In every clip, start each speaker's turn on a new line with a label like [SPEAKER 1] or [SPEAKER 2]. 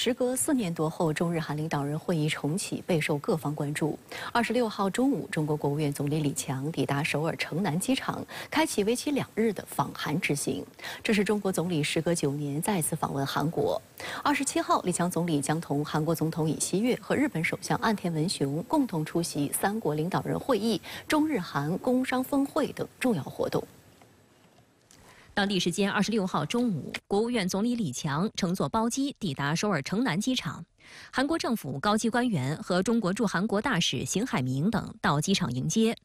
[SPEAKER 1] 时隔4年多后，中日韩领导人会议重启，备受各方关注。26号中午，中国国务院总理李强抵达首尔成南机场，开启为期2日的访韩之行。这是中国总理时隔9年再次访问韩国。27号，李强总理将同韩国总统尹锡悦和日本首相岸田文雄共同出席3国领导人会议、中日韩工商峰会等重要活动。
[SPEAKER 2] 当地时间26号中午，国务院总理李强乘坐包机抵达首尔成南机场，韩国政府高级官员和中国驻韩国大使邢海明等到机场迎接。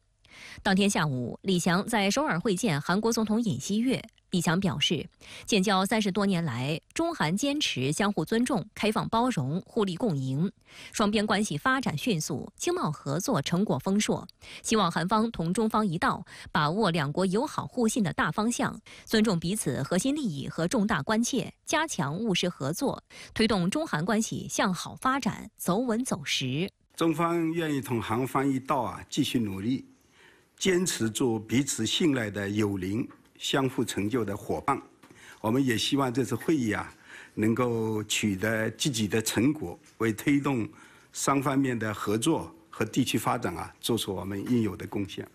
[SPEAKER 2] 当天下午，李强在首尔会见韩国总统尹锡悦。李强表示，建交30多年来，中韩坚持相互尊重、开放包容、互利共赢，双边关系发展迅速，经贸合作成果丰硕。希望韩方同中方一道，把握两国友好互信的大方向，尊重彼此核心利益和重大关切，加强务实合作，推动中韩关系向好发展，走稳走实。
[SPEAKER 3] 中方愿意同韩方一道继续努力，坚持做彼此信赖的友邻。 相互成就的伙伴，我们也希望这次会议能够取得积极的成果，为推动双方面的合作和地区发展做出我们应有的贡献。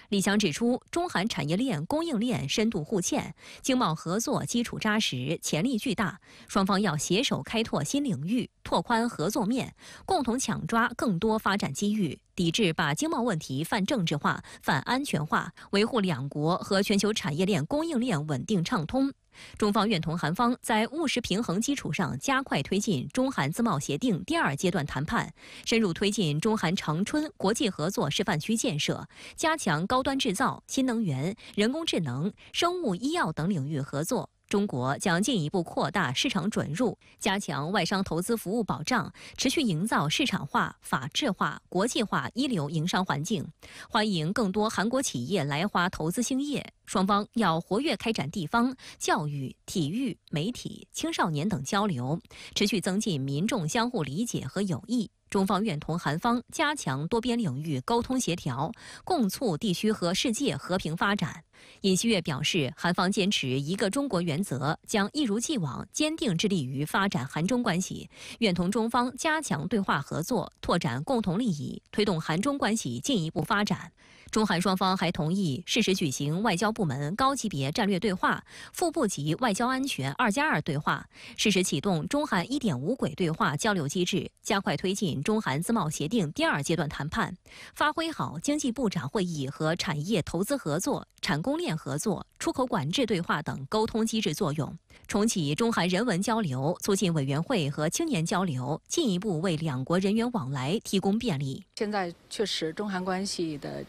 [SPEAKER 2] 李强指出，中韩产业链、供应链深度互嵌，经贸合作基础扎实，潜力巨大。双方要携手开拓新领域，拓宽合作面，共同抢抓更多发展机遇，抵制把经贸问题泛政治化、泛安全化，维护两国和全球产业链、供应链稳定畅通。 中方愿同韩方在务实平衡基础上，加快推进中韩自贸协定第2阶段谈判，深入推进中韩长春国际合作示范区建设，加强高端制造、新能源、人工智能、生物医药等领域合作。 中国将进一步扩大市场准入，加强外商投资服务保障，持续营造市场化、法治化、国际化一流营商环境，欢迎更多韩国企业来华投资兴业。双方要活跃开展地方教育、体育、媒体、青少年等交流，持续增进民众相互理解和友谊。 中方愿同韩方加强多边领域沟通协调，共促地区和世界和平发展。尹锡悦表示，韩方坚持一个中国原则，将一如既往坚定致力于发展韩中关系，愿同中方加强对话合作，拓展共同利益，推动韩中关系进一步发展。 中韩双方还同意适时举行外交部门高级别战略对话、副部级外交安全2+2对话，适时启动中韩1.5轨对话交流机制，加快推进中韩自贸协定第2阶段谈判，发挥好经济部长会议和产业投资合作、产供链合作、出口管制对话等沟通机制作用，重启中韩人文交流促进委员会和青年交流，进一步为两国人员往来提供便利。
[SPEAKER 4] 现在确实中韩关系的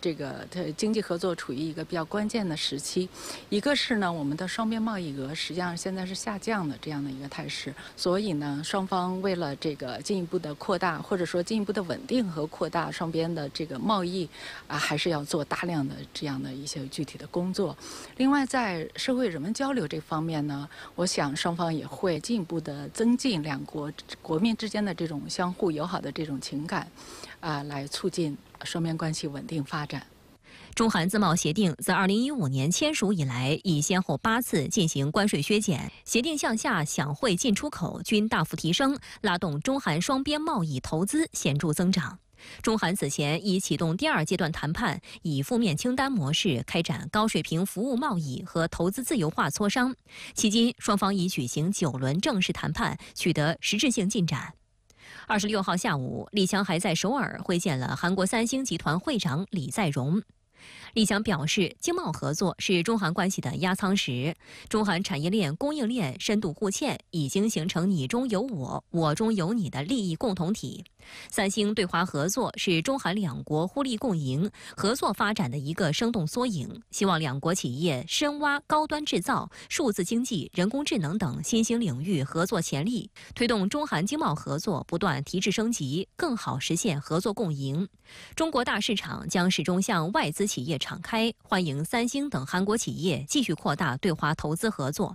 [SPEAKER 4] 经济合作处于一个比较关键的时期，一个是呢，我们的双边贸易额实际上现在是下降的这样的一个态势，所以呢，双方为了这个进一步的扩大，或者说进一步的稳定和扩大双边的这个贸易还是要做大量的这样的一些具体的工作。另外，在社会人文交流这方面呢，我想双方也会进一步的增进两国国民之间的这种相互友好的这种情感，来促进双边关系稳定发展。
[SPEAKER 2] 中韩自贸协定自2015年签署以来，已先后8次进行关税削减，协定项下享惠进出口均大幅提升，拉动中韩双边贸易投资显著增长。中韩此前已启动第2阶段谈判，以负面清单模式开展高水平服务贸易和投资自由化磋商。迄今，双方已举行9轮正式谈判，取得实质性进展。 26号下午，李强还在首尔会见了韩国三星集团会长李在镕。 李强表示，经贸合作是中韩关系的压舱石，中韩产业链、供应链深度互嵌，已经形成你中有我、我中有你的利益共同体。三星对华合作是中韩两国互利共赢、合作发展的一个生动缩影。希望两国企业深挖高端制造、数字经济、人工智能等新兴领域合作潜力，推动中韩经贸合作不断提质升级，更好实现合作共赢。中国大市场将始终向外资企业敞开，欢迎三星等韩国企业继续扩大对华投资合作。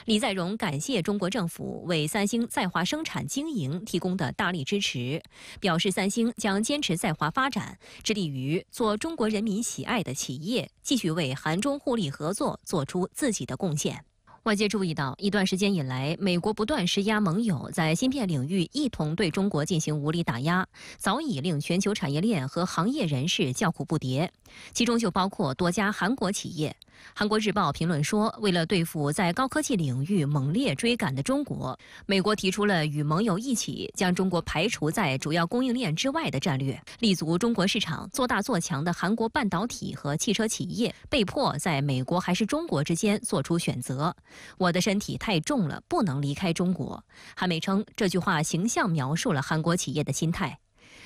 [SPEAKER 2] 李在镕感谢中国政府为三星在华生产经营提供的大力支持，表示三星将坚持在华发展，致力于做中国人民喜爱的企业，继续为韩中互利合作做出自己的贡献。外界注意到，一段时间以来，美国不断施压盟友在芯片领域一同对中国进行无理打压，早已令全球产业链和行业人士叫苦不迭，其中就包括多家韩国企业。韩国日报评论说，为了对付在高科技领域猛烈追赶的中国，美国提出了与盟友一起将中国排除在主要供应链之外的战略，立足中国市场，做大做强的韩国半导体和汽车企业被迫在美国还是中国之间做出选择。我的身体太重了，不能离开中国。韩媒称，这句话形象描述了韩国企业的心态。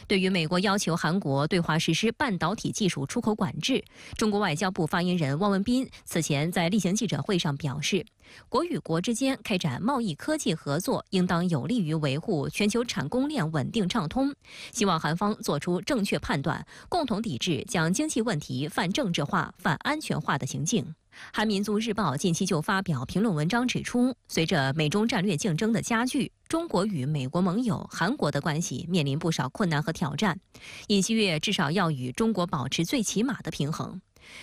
[SPEAKER 2] 对于美国要求韩国对华实施半导体技术出口管制，中国外交部发言人汪文斌此前在例行记者会上表示，国与国之间开展贸易科技合作，应当有利于维护全球产供链稳定畅通。希望韩方做出正确判断，共同抵制将经济问题泛政治化、泛安全化的行径。韩民族日报近期就发表评论文章指出，随着美中战略竞争的加剧，中国与美国盟友韩国的关系面临不少困难和挑战。尹锡悦至少要与中国保持最起码的平衡。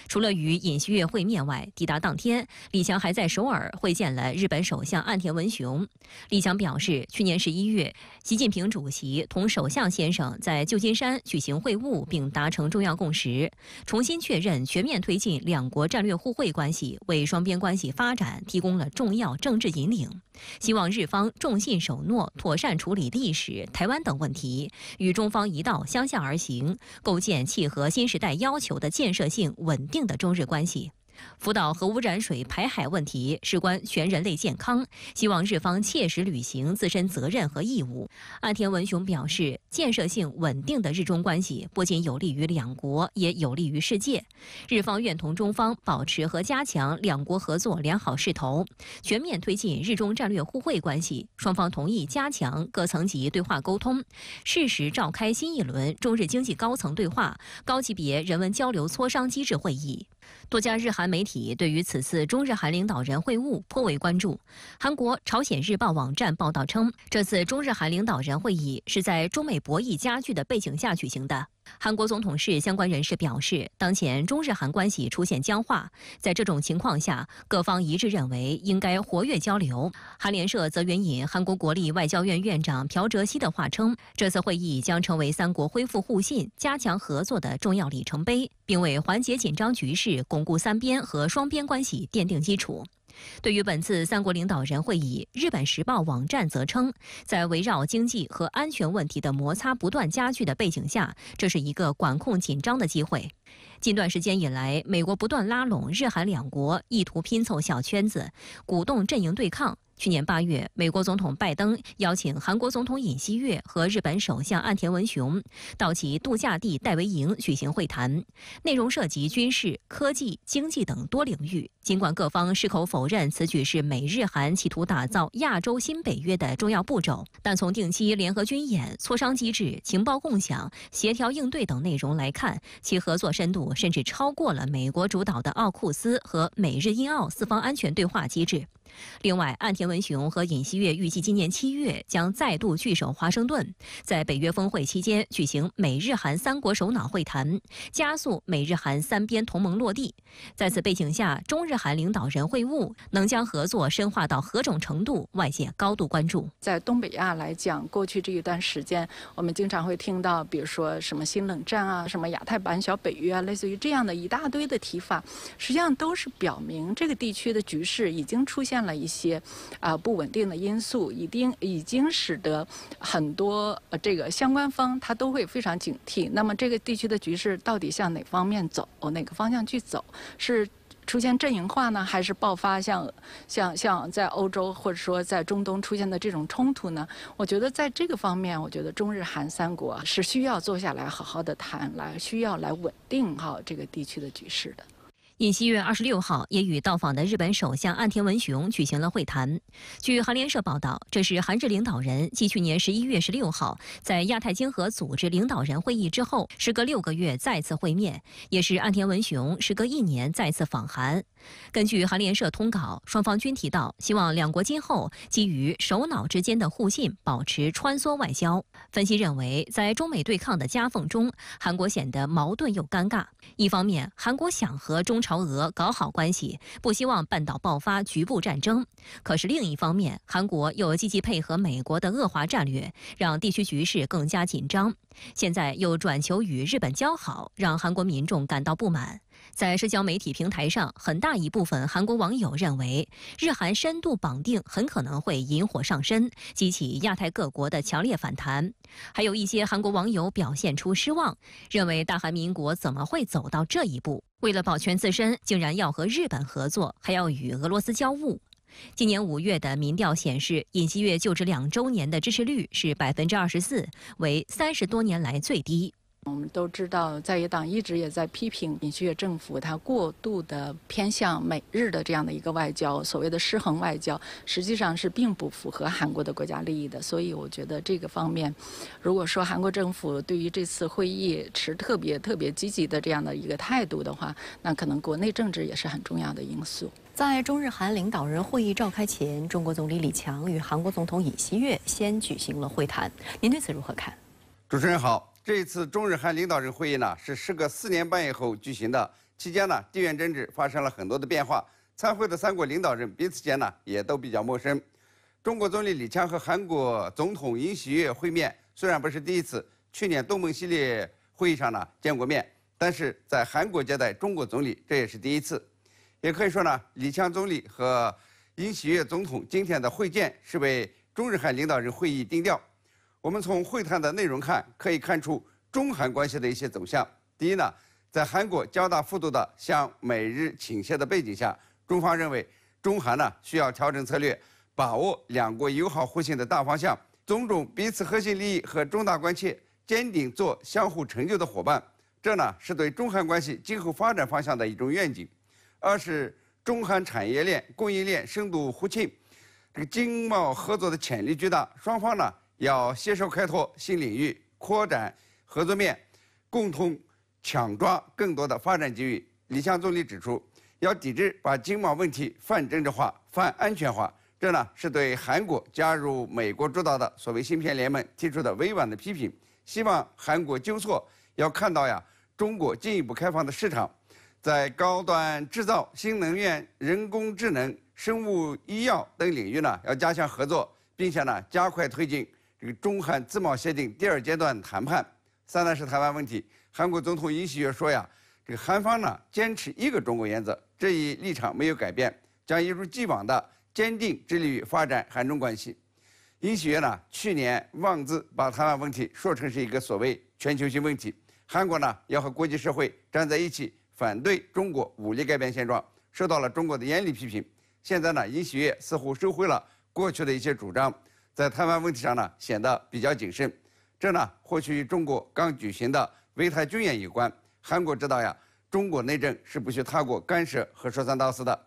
[SPEAKER 2] 除了与尹锡悦会面外，抵达当天，李强还在首尔会见了日本首相岸田文雄。李强表示，去年11月，习近平主席同首相先生在旧金山举行会晤，并达成重要共识，重新确认全面推进两国战略互惠关系，为双边关系发展提供了重要政治引领。希望日方重信守诺，妥善处理历史、台湾等问题，与中方一道相向而行，构建契合新时代要求的建设性、稳定的中日关系。福岛核污染水排海问题事关全人类健康，希望日方切实履行自身责任和义务。岸田文雄表示，建设性稳定的日中关系不仅有利于两国，也有利于世界。日方愿同中方保持和加强两国合作良好势头，全面推进日中战略互惠关系。双方同意加强各层级对话沟通，适时召开新一轮中日经济高层对话、高级别人文交流磋商机制会议。多家日韩媒体对于此次中日韩领导人会晤颇为关注。韩国朝鲜日报网站报道称，这次中日韩领导人会议是在中美博弈加剧的背景下举行的。韩国总统室相关人士表示，当前中日韩关系出现僵化，在这种情况下，各方一致认为应该活跃交流。韩联社则援引韩国国立外交院院长朴哲熙的话称，这次会议将成为三国恢复互信、加强合作的重要里程碑，并为缓解紧张局势、巩固三边和双边关系奠定基础。对于本次三国领导人会议，日本时报网站则称，在围绕经济和安全问题的摩擦不断加剧的背景下，这是一个管控紧张的机会。近段时间以来，美国不断拉拢日韩两国，意图拼凑小圈子，鼓动阵营对抗。去年8月，美国总统拜登邀请韩国总统尹锡悦和日本首相岸田文雄到其度假地戴维营举行会谈，内容涉及军事、科技、经济等多领域。尽管各方矢口否认此举是美日韩企图打造亚洲新北约的重要步骤，但从定期联合军演、磋商机制、情报共享、协调应对等内容来看，其合作深度甚至超过了美国主导的奥库斯和美日印澳四方安全对话机制。另外，岸田文雄和尹锡悦预计今年7月将再度聚首华盛顿，在北约峰会期间举行美日韩三国首脑会谈，加速美日韩三边同盟落地。在此背景下，中日韩领导人会晤能将合作深化到何种程度，外界高度关注。
[SPEAKER 4] 在东北亚来讲，过去这一段时间，我们经常会听到，比如说什么新冷战啊，什么亚太版小北约啊，类似于这样的一大堆的提法，实际上都是表明这个地区的局势已经出现了一些不稳定的因素，已经使得很多这个相关方他都会非常警惕。那么这个地区的局势到底向哪方面走，哪个方向去走，是出现阵营化呢，还是爆发像在欧洲或者说在中东出现的这种冲突呢？我觉得在这个方面，我觉得中日韩三国是需要坐下来好好的谈，需要来稳定好这个地区的局势的。
[SPEAKER 2] 尹锡悦26号也与到访的日本首相岸田文雄举行了会谈。据韩联社报道，这是韩日领导人继去年11月16号在亚太经合组织领导人会议之后，时隔6个月再次会面，也是岸田文雄时隔1年再次访韩。根据韩联社通稿，双方均提到希望两国今后基于首脑之间的互信，保持穿梭外交。分析认为，在中美对抗的夹缝中，韩国显得矛盾又尴尬。一方面，韩国想和中朝朝俄搞好关系，不希望半岛爆发局部战争。可是另一方面，韩国又积极配合美国的恶化战略，让地区局势更加紧张。现在又转求与日本交好，让韩国民众感到不满。在社交媒体平台上，很大一部分韩国网友认为，日韩深度绑定很可能会引火上身，激起亚太各国的强烈反弹。还有一些韩国网友表现出失望，认为大韩民国怎么会走到这一步？为了保全自身，竟然要和日本合作，还要与俄罗斯交恶。今年5月的民调显示，尹锡悦就职2周年的支持率是24%，为30多年来最低。
[SPEAKER 4] 我们都知道，在野党一直也在批评尹锡悦政府，他过度的偏向美日的这样的一个外交，所谓的失衡外交，实际上是并不符合韩国的国家利益的。所以我觉得这个方面，如果说韩国政府对于这次会议持特别积极的这样的一个态度的话，那可能国内政治也是很重要的因素。
[SPEAKER 1] 在中日韩领导人会议召开前，中国总理李强与韩国总统尹锡悦先举行了会谈。您对此如何看？
[SPEAKER 5] 主持人好。这一次中日韩领导人会议呢，是时隔4年半以后举行的。期间呢，地缘政治发生了很多的变化。参会的3国领导人彼此间呢，也都比较陌生。中国总理李强和韩国总统尹锡悦会面，虽然不是第一次，去年东盟系列会议上呢见过面，但是在韩国接待中国总理，这也是第一次。也可以说呢，李强总理和尹锡悦总统今天的会见是为中日韩领导人会议定调。我们从会谈的内容看，可以看出中韩关系的一些走向。第一呢，在韩国较大幅度的向美日倾斜的背景下，中方认为中韩呢需要调整策略，把握2国友好互信的大方向，尊重彼此核心利益和重大关切，坚定做相互成就的伙伴。这呢是对中韩关系今后发展方向的一种愿景。二是中韩产业链、供应链深度互沁，这个经贸合作的潜力巨大，双方呢要携手开拓新领域，扩展合作面，共同抢抓更多的发展机遇。李强总理指出，要抵制把经贸问题泛政治化、泛安全化，这呢是对韩国加入美国主导的所谓芯片联盟提出的委婉的批评，希望韩国纠错，要看到中国进一步开放的市场，在高端制造、新能源、人工智能、生物医药等领域呢要加强合作，并且呢加快推进这个中韩自贸协定第2阶段谈判。3呢是台湾问题，韩国总统尹锡悦说这个韩方呢坚持一个中国原则，这一立场没有改变，将一如既往的坚定致力于发展韩中关系。尹锡悦呢去年妄自把台湾问题说成是一个所谓全球性问题，韩国呢要和国际社会站在一起，反对中国武力改变现状，受到了中国的严厉批评。现在呢，尹锡悦似乎收回了过去的一些主张，在台湾问题上呢显得比较谨慎，这呢或许与中国刚举行的围台军演有关。韩国知道中国内政是不许他国干涉和说三道四的。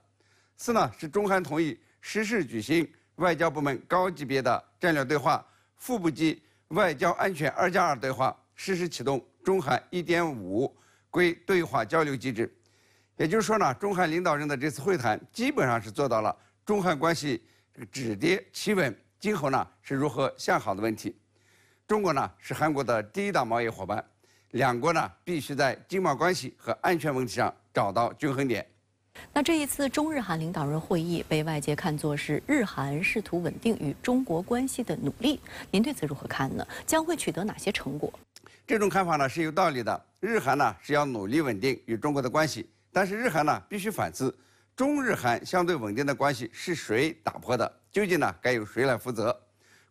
[SPEAKER 5] 4呢是中韩同意实时举行外交部门高级别的战略对话，副部级外交安全2+2对话，实时启动中韩1.5规对话交流机制。也就是说呢，中韩领导人的这次会谈基本上是做到了中韩关系止跌企稳，今后呢是如何向好的问题。中国呢是韩国的第1大贸易伙伴，2国呢必须在经贸关系和安全问题上找到均衡点。
[SPEAKER 1] 那这一次中日韩领导人会议被外界看作是日韩试图稳定与中国关系的努力，您对此如何看呢？将会取得哪些成果？
[SPEAKER 5] 这种看法呢是有道理的。日韩呢是要努力稳定与中国的关系，但是日韩呢必须反思，中日韩相对稳定的关系是谁打破的？究竟呢该由谁来负责？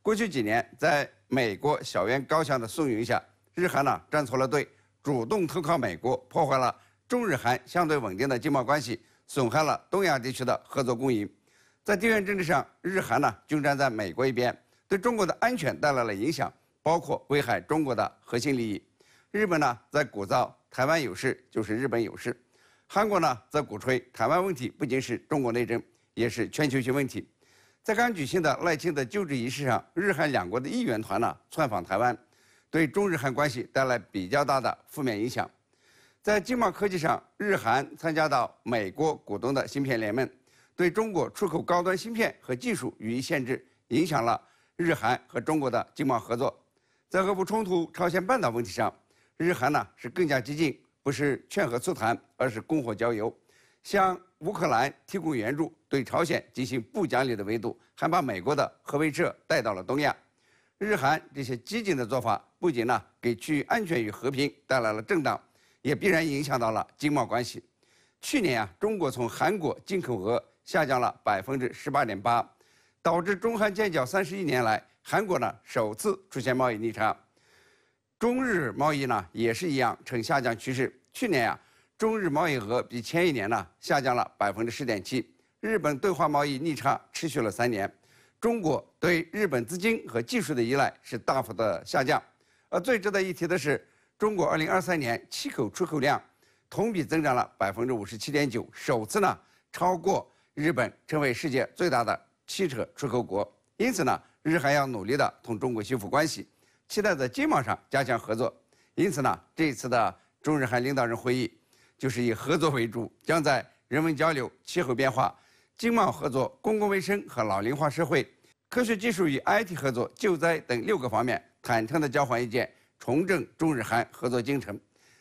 [SPEAKER 5] 过去几年，在美国小渊高墙的怂恿下，日韩呢站错了队，主动投靠美国，破坏了中日韩相对稳定的经贸关系，损害了东亚地区的合作共赢。在地缘政治上，日韩呢均站在美国一边，对中国的安全带来了影响，包括危害中国的核心利益。日本呢在鼓噪台湾有事就是日本有事，韩国呢则鼓吹台湾问题不仅是中国内政，也是全球性问题。在刚举行的赖清德就职仪式上，日韩2国的议员团呢窜访台湾，对中日韩关系带来比较大的负面影响。在经贸科技上，日韩参加到美国股东的芯片联盟，对中国出口高端芯片和技术予以限制，影响了日韩和中国的经贸合作。在俄乌冲突、朝鲜半岛问题上，日韩呢是更加激进，不是劝和促谈，而是拱火浇油。向乌克兰提供援助，对朝鲜进行不讲理的围堵，还把美国的核威慑带到了东亚。日韩这些激进的做法，不仅给区域安全与和平带来了震荡，也必然影响到了经贸关系。去年中国从韩国进口额下降了18.8%，导致中韩建交31年来，韩国首次出现贸易逆差。中日贸易也是一样呈下降趋势。去年中日贸易额比前一年下降了10.7%，日本对华贸易逆差持续了3年。中国对日本资金和技术的依赖是大幅的下降。而最值得一提的是，中国2023年气口出口量同比增长了57.9%，首次超过日本，成为世界最大的汽车出口国。因此日韩要努力的同中国修复关系，期待在经贸上加强合作。因此这一次的中日韩领导人会议就是以合作为主，将在人文交流、气候变化、经贸合作、公共卫生和老龄化社会、科学技术与 IT 合作、救灾等6个方面坦诚地交换意见，重振中日韩合作进程。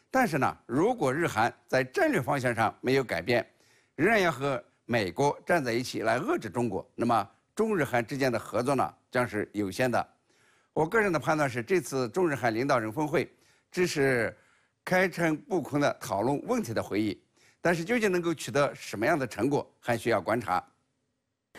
[SPEAKER 5] 但是如果日韩在战略方向上没有改变，仍然要和美国站在一起来遏制中国，那么中日韩之间的合作将是有限的。我个人的判断是，这次中日韩领导人峰会只是开诚布公的讨论问题的会议，但是究竟能够取得什么样的成果，还需要观察。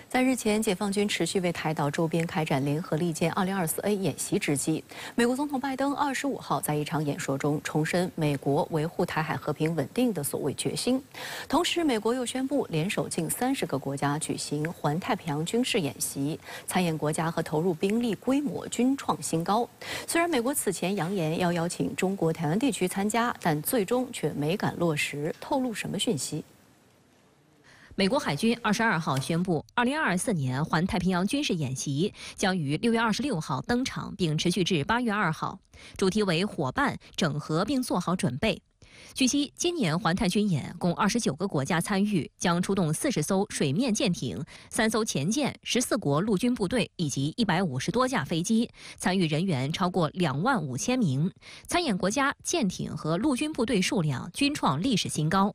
[SPEAKER 1] 在日前，解放军持续为台岛周边开展联合利剑2024A 演习之际，美国总统拜登25号在一场演说中重申美国维护台海和平稳定的所谓决心。同时，美国又宣布联手近30个国家举行环太平洋军事演习，参演国家和投入兵力规模均创新高。虽然美国此前扬言要邀请中国台湾地区参加，但最终却没敢落实。透露什么讯息？
[SPEAKER 2] 美国海军22号宣布，2024年环太平洋军事演习将于6月26号登场，并持续至8月2号，主题为伙伴、整合并做好准备。据悉，今年环太军演共29个国家参与，将出动40艘水面舰艇、3艘潜舰、14国陆军部队以及150多架飞机，参与人员超过25000名，参演国家、舰艇和陆军部队数量均创历史新高。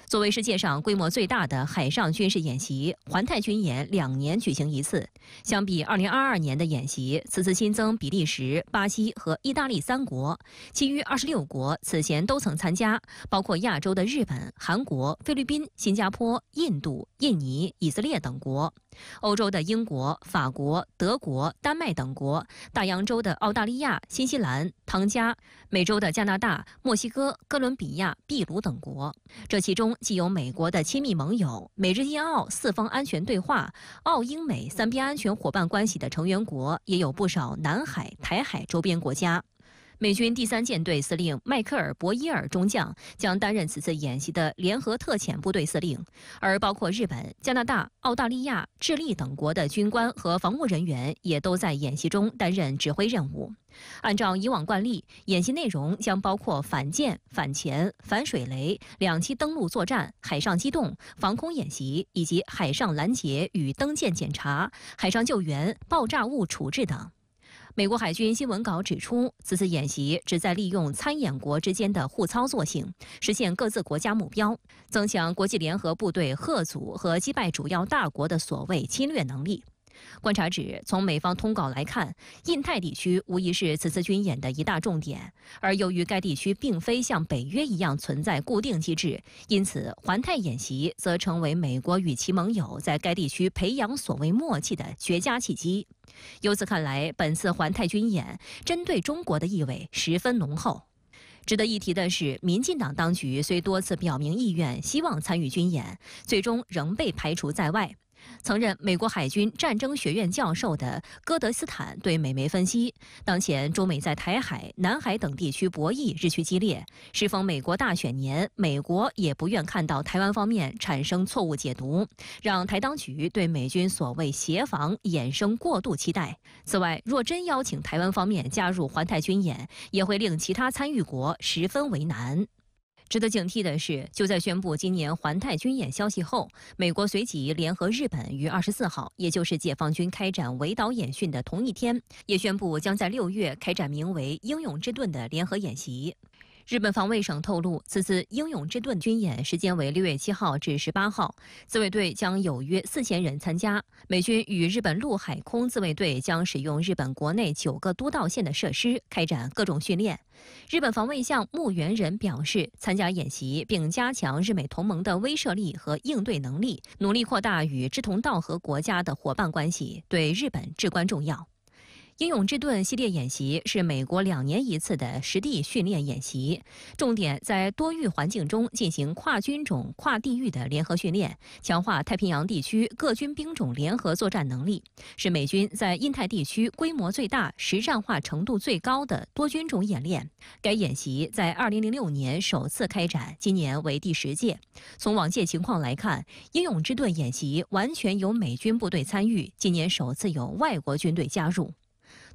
[SPEAKER 2] 作为世界上规模最大的海上军事演习，环太军演2年举行一次。相比2022年的演习，此次新增比利时、巴西和意大利3国，其余26国此前都曾参加，包括亚洲的日本、韩国、菲律宾、新加坡、印度、印尼、以色列等国。欧洲的英国、法国、德国、丹麦等国，大洋洲的澳大利亚、新西兰、汤加，美洲的加拿大、墨西哥、哥伦比亚、秘鲁等国。这其中既有美国的亲密盟友、美日印澳4方安全对话、澳英美3边安全伙伴关系的成员国，也有不少南海、台海周边国家。美军第3舰队司令迈克尔·博伊尔中将将担任此次演习的联合特遣部队司令，而包括日本、加拿大、澳大利亚、智利等国的军官和防务人员也都在演习中担任指挥任务。按照以往惯例，演习内容将包括反舰、反潜、反水雷、2栖登陆作战、海上机动、防空演习以及海上拦截与登舰检查、海上救援、爆炸物处置等。美国海军新闻稿指出，此次演习旨在利用参演国之间的互操作性，实现各自国家目标，增强国际联合部队吓阻和击败主要大国的所谓侵略能力。观察指，从美方通稿来看，印太地区无疑是此次军演的一大重点。而由于该地区并非像北约一样存在固定机制，因此环太演习则成为美国与其盟友在该地区培养所谓默契的绝佳契机。由此看来，本次环太军演针对中国的意味十分浓厚。值得一提的是，民进党当局虽多次表明意愿，希望参与军演，最终仍被排除在外。曾任美国海军战争学院教授的戈德斯坦对美媒分析，当前中美在台海、南海等地区博弈日趋激烈，适逢美国大选年，美国也不愿看到台湾方面产生错误解读，让台当局对美军所谓协防衍生过度期待。此外，若真邀请台湾方面加入环太军演，也会令其他参与国十分为难。值得警惕的是，就在宣布今年环太军演消息后，美国随即联合日本于24号，也就是解放军开展围岛演训的同一天，也宣布将在6月开展名为“英勇之盾”的联合演习。日本防卫省透露，此次英勇之盾军演时间为6月7号至18号，自卫队将有约4000人参加。美军与日本陆海空自卫队将使用日本国内9个都道县的设施开展各种训练。日本防卫相木原人表示，参加演习并加强日美同盟的威慑力和应对能力，努力扩大与志同道合国家的伙伴关系，对日本至关重要。英勇之盾系列演习是美国2年1次的实地训练演习，重点在多域环境中进行跨军种、跨地域的联合训练，强化太平洋地区各军兵种联合作战能力，是美军在印太地区规模最大、实战化程度最高的多军种演练。该演习在2006年首次开展，今年为第10届。从往届情况来看，英勇之盾演习完全由美军部队参与，今年首次有外国军队加入。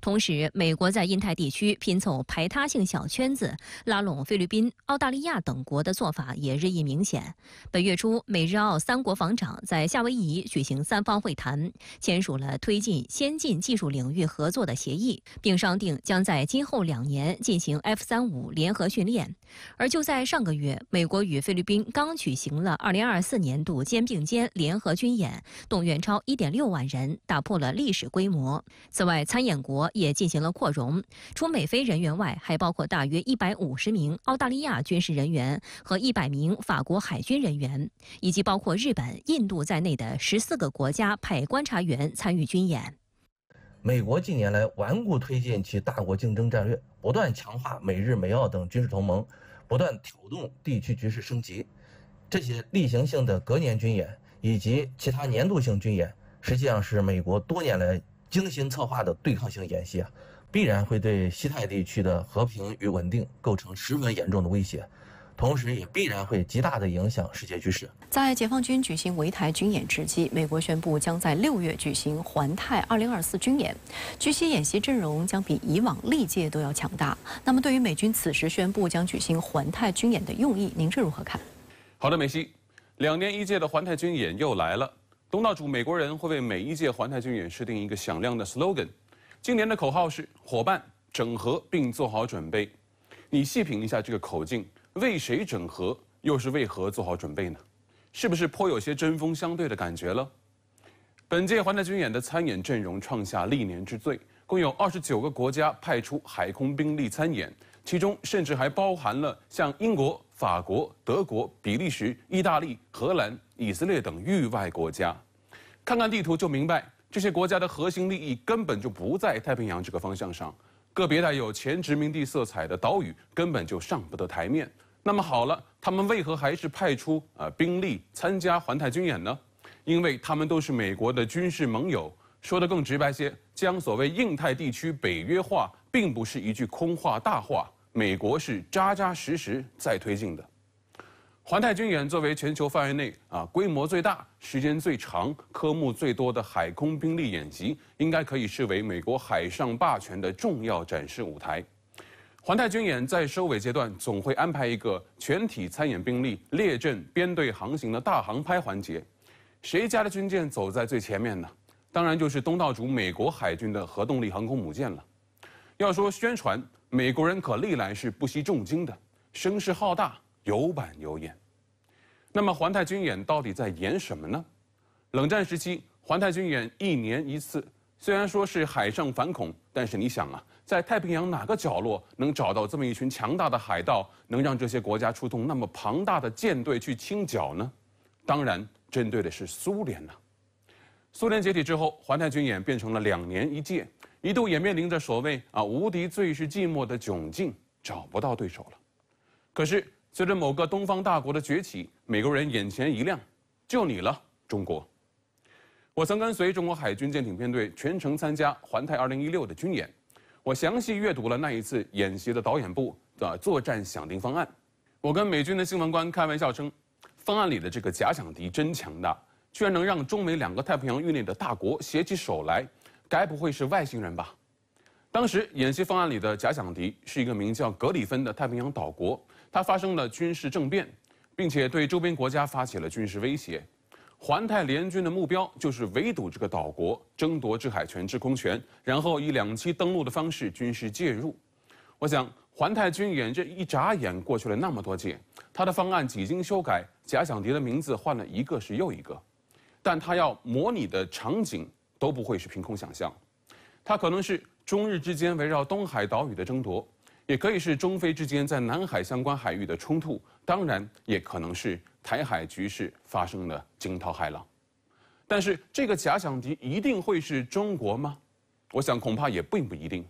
[SPEAKER 2] 同时，美国在印太地区拼凑排他性小圈子，拉拢菲律宾、澳大利亚等国的做法也日益明显。本月初，美日澳3国防长在夏威夷举行3方会谈，签署了推进先进技术领域合作的协议，并商定将在今后2年进行 F-35联合训练。而就在上个月，美国与菲律宾刚举行了2024年度肩并肩联合军演，动员超1.6万人，打破了历史规模。此外，参演国也进行了扩容，除美菲人员外，还包括大约150名澳大利亚军事人员和100名法国海军人员，以及包括日本、印度在内的14个国家派观察员参与军演。
[SPEAKER 6] 美国近年来顽固推进其大国竞争战略，不断强化美日美澳等军事同盟，不断挑动地区局势升级。这些例行性的隔年军演以及其他年度性军演，实际上是美国多年来精心策划的对抗性演习，必然会对西太地区的和平与稳定构成十分严重的威胁，同时也必然会极大地影响世界局势。
[SPEAKER 1] 在解放军举行围台军演之际，美国宣布将在6月举行环太2024军演，据悉演习阵容将比以往历届都要强大。那么，对于美军此时宣布将举行环太军演的用意，您是如何看？
[SPEAKER 7] 好的，梅西，2年1届的环太军演又来了。东道主美国人会为每一届环太军演设定一个响亮的 slogan， 今年的口号是“伙伴整合并做好准备”。你细品一下这个口径，为谁整合，又是为何做好准备呢？是不是颇有些针锋相对的感觉了？本届环太军演的参演阵容创下历年之最，共有29个国家派出海空兵力参演，其中甚至还包含了像英国、法国、德国、比利时、意大利、荷兰、以色列等域外国家。看看地图就明白，这些国家的核心利益根本就不在太平洋这个方向上，个别带有前殖民地色彩的岛屿根本就上不得台面。那么好了，他们为何还是派出兵力参加环太军演呢？因为他们都是美国的军事盟友。说得更直白些，将所谓印太地区北约化，并不是一句空话大话，美国是扎扎实实在推进的。环太军演作为全球范围内规模最大、时间最长、科目最多的海空兵力演习，应该可以视为美国海上霸权的重要展示舞台。环太军演在收尾阶段总会安排一个全体参演兵力列阵编队航行的大航拍环节，谁家的军舰走在最前面呢？当然就是东道主美国海军的核动力航空母舰了。要说宣传，美国人可历来是不惜重金的，声势浩大，有板有眼。那么环太军演到底在演什么呢？冷战时期，环太军演1年1次，虽然说是海上反恐，但是你想在太平洋哪个角落能找到这么一群强大的海盗，能让这些国家出动那么庞大的舰队去清剿呢？当然，针对的是苏联呢。苏联解体之后，环太军演变成了2年1届，一度也面临着所谓无敌最是寂寞的窘境，找不到对手了。可是随着某个东方大国的崛起，美国人眼前一亮，就你了，中国。我曾跟随中国海军舰艇编队全程参加环太2016的军演，我详细阅读了那一次演习的导演部的作战响定方案。我跟美军的新闻官开玩笑称，方案里的这个假想敌真强大，居然能让中美2个太平洋域内的大国携起手来，该不会是外星人吧？当时演习方案里的假想敌是一个名叫格里芬的太平洋岛国，它发生了军事政变，并且对周边国家发起了军事威胁。环太联军的目标就是围堵这个岛国，争夺制海权、制空权，然后以2栖登陆的方式军事介入。我想，环太军演这一眨眼过去了那么多届，他的方案几经修改，假想敌的名字换了一个是又一个，但他要模拟的场景都不会是凭空想象，它可能是中日之间围绕东海岛屿的争夺，也可以是中非之间在南海相关海域的冲突，当然也可能是台海局势发生的惊涛骇浪。但是这个假想敌一定会是中国吗？我想恐怕也并不一定。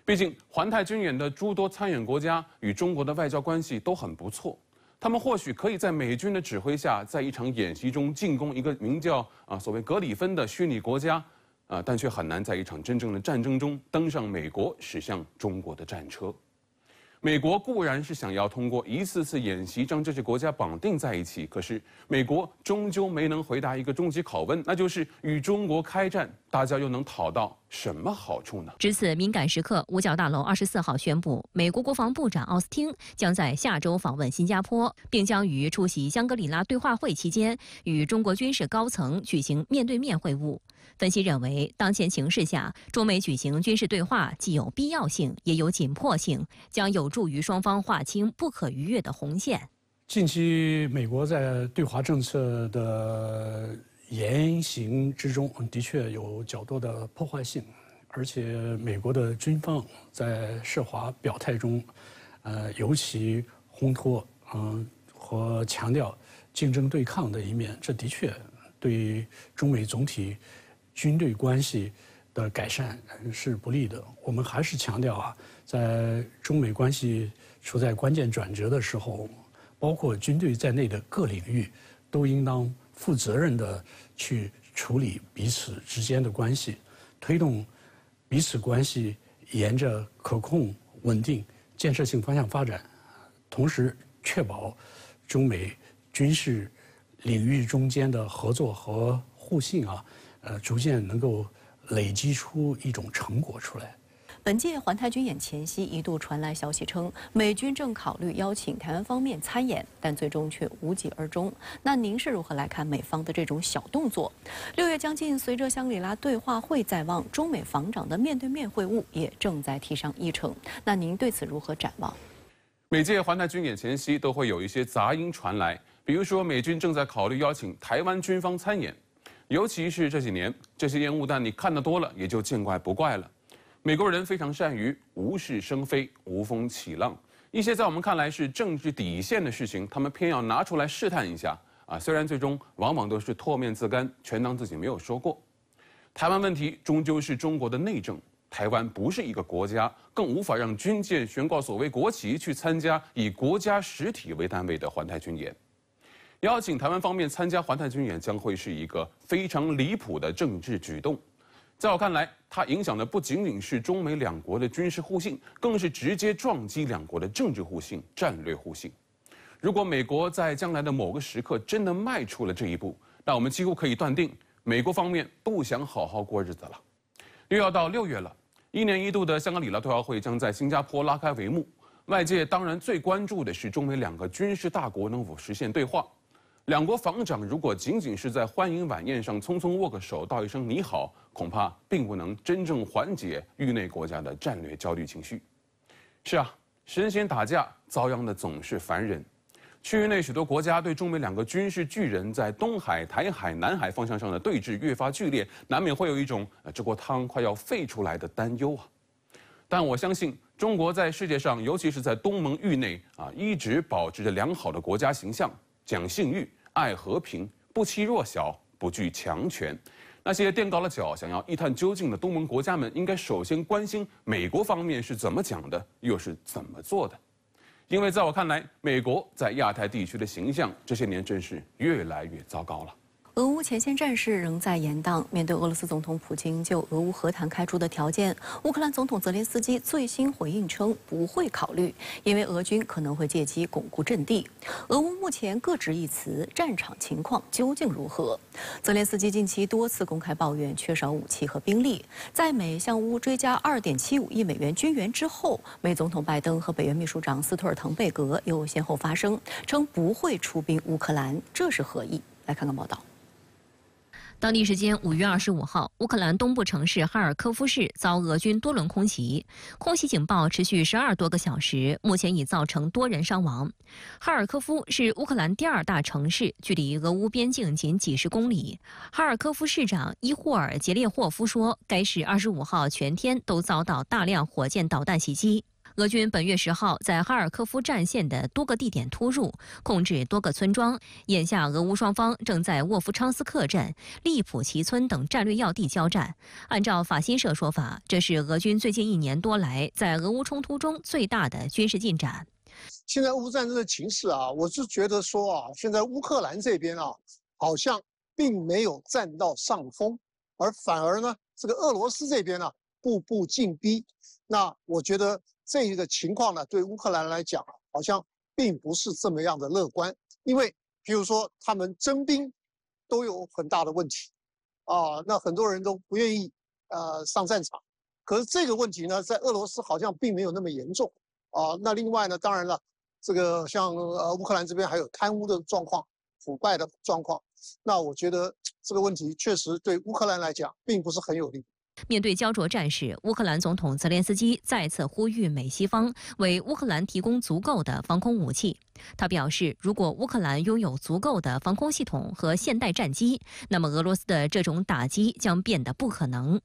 [SPEAKER 7] 毕竟环太军演的诸多参演国家与中国的外交关系都很不错，他们或许可以在美军的指挥下，在一场演习中进攻一个名叫所谓格里芬的虚拟国家，但却很难在一场真正的战争中登上美国驶向中国的战车。美国固然是想要通过一次次演习将这些国家绑定在一起，可是美国终究没能回答一个终极拷问，那就是与中国开战，大家又能讨到什么好处呢？
[SPEAKER 2] 值此敏感时刻，五角大楼24号宣布，美国国防部长奥斯汀将在下周访问新加坡，并将于出席香格里拉对话会期间与中国军事高层举行面对面会晤。分析认为，当前形势下，中美举行军事对话既有必要性，也有紧迫性，将有助于双方划清不可逾越的红线。
[SPEAKER 8] 近期美国在对华政策的言行之中，的确有较多的破坏性，而且美国的军方在涉华表态中，尤其烘托和强调竞争对抗的一面，这的确对中美总体军队关系的改善是不利的。我们还是强调在中美关系处在关键转折的时候，包括军队在内的各领域都应当负责任地去处理彼此之间的关系，推动彼此关系沿着可控、稳定、建设性方向发展，同时确保中美军事领域中间的合作和互信逐渐能够累积出一种成果出来。
[SPEAKER 1] 本届环太军演前夕，一度传来消息称，美军正考虑邀请台湾方面参演，但最终却无疾而终。那您是如何来看美方的这种小动作？6月将近，随着香格里拉对话会在望，中美防长的面对面会晤也正在提上议程。那您对此如何展望？
[SPEAKER 7] 每届环太军演前夕都会有一些杂音传来，比如说美军正在考虑邀请台湾军方参演，尤其是这几年，这些烟雾弹你看得多了，也就见怪不怪了。美国人非常善于无事生非、无风起浪，一些在我们看来是政治底线的事情，他们偏要拿出来试探一下虽然最终往往都是唾面自干，全当自己没有说过。台湾问题终究是中国的内政，台湾不是一个国家，更无法让军舰悬挂所谓国旗去参加以国家实体为单位的环太军演。邀请台湾方面参加环太军演将会是一个非常离谱的政治举动。在我看来，它影响的不仅仅是中美两国的军事互信，更是直接撞击两国的政治互信、战略互信。如果美国在将来的某个时刻真的迈出了这一步，那我们几乎可以断定，美国方面不想好好过日子了。又要到6月了，1年1度的香格里拉对话会将在新加坡拉开帷幕。外界当然最关注的是中美两个军事大国能否实现对话。两国防长如果仅仅是在欢迎晚宴上匆匆握个手，道一声你好，恐怕并不能真正缓解域内国家的战略焦虑情绪。是神仙打架遭殃的总是凡人。区域内许多国家对中美两个军事巨人在东海、台海、南海方向上的对峙越发剧烈，难免会有一种这锅汤快要沸出来的担忧但我相信，中国在世界上，尤其是在东盟域内一直保持着良好的国家形象。讲信誉，爱和平，不欺弱小，不惧强权。那些垫高了脚想要一探究竟的东盟国家们，应该首先关心美国方面是怎么讲的，又是怎么做的。因为在我看来，美国在亚太地区的形象这些年真是越来越糟糕了。
[SPEAKER 1] 俄乌前线战事仍在延宕。面对俄罗斯总统普京就俄乌和谈开出的条件，乌克兰总统泽连斯基最新回应称不会考虑，因为俄军可能会借机巩固阵地。俄乌目前各执一词，战场情况究竟如何？泽连斯基近期多次公开抱怨缺少武器和兵力。在美向乌追加2.75亿美元军援之后，美总统拜登和北约秘书长斯托尔滕贝格又先后发声，称不会出兵乌克兰，这是何意？来看看报道。
[SPEAKER 2] 当地时间5月25号，乌克兰东部城市哈尔科夫市遭俄军多轮空袭，空袭警报持续12多个小时，目前已造成多人伤亡。哈尔科夫是乌克兰第2大城市，距离俄乌边境仅几十公里。哈尔科夫市长伊霍尔·杰列霍夫说，该市25号全天都遭到大量火箭导弹袭击。俄军本月10号在哈尔科夫战线的多个地点突入，控制多个村庄。眼下，俄乌双方正在沃夫昌斯克镇、利普奇村等战略要地交战。按照法新社说法，这是俄军最近1年多来在俄乌冲突中最大的军事进展。
[SPEAKER 9] 现在乌战争的情势啊，我是觉得说啊，现在乌克兰这边啊，好像并没有占到上风，而反而呢，这个俄罗斯这边呢，步步进逼。那我觉得这个情况呢，对乌克兰来讲，好像并不是这么样的乐观，因为比如说他们征兵都有很大的问题，啊，那很多人都不愿意上战场。可是这个问题呢，在俄罗斯好像并没有那么严重，啊，那另外呢，当然了，这个像乌克兰这边还有贪污的状况、腐败的状况，那我觉得这个问题确实对乌克兰来讲并不是很有利。
[SPEAKER 2] 面对焦灼战事，乌克兰总统泽连斯基再次呼吁美西方为乌克兰提供足够的防空武器。他表示，如果乌克兰拥有足够的防空系统和现代战机，那么俄罗斯的这种打击将变得不可能。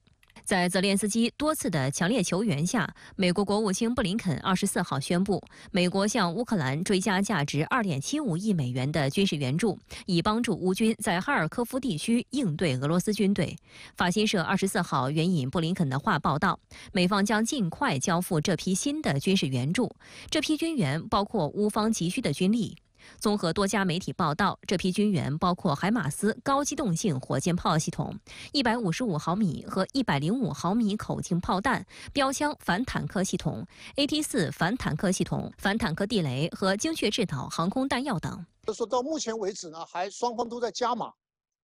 [SPEAKER 2] 在泽连斯基多次的强烈求援下，美国国务卿布林肯24号宣布，美国向乌克兰追加价值2.75亿美元的军事援助，以帮助乌军在哈尔科夫地区应对俄罗斯军队。法新社24号援引布林肯的话报道，美方将尽快交付这批新的军事援助，这批军援包括乌方急需的军力。综合多家媒体报道，这批军援包括海马斯高机动性火箭炮系统、155毫米和105毫米口径炮弹、标枪反坦克系统、AT4 反坦克系统、反坦克地雷和精确制导航空弹药等。
[SPEAKER 9] 说到目前为止呢，双方都在加码，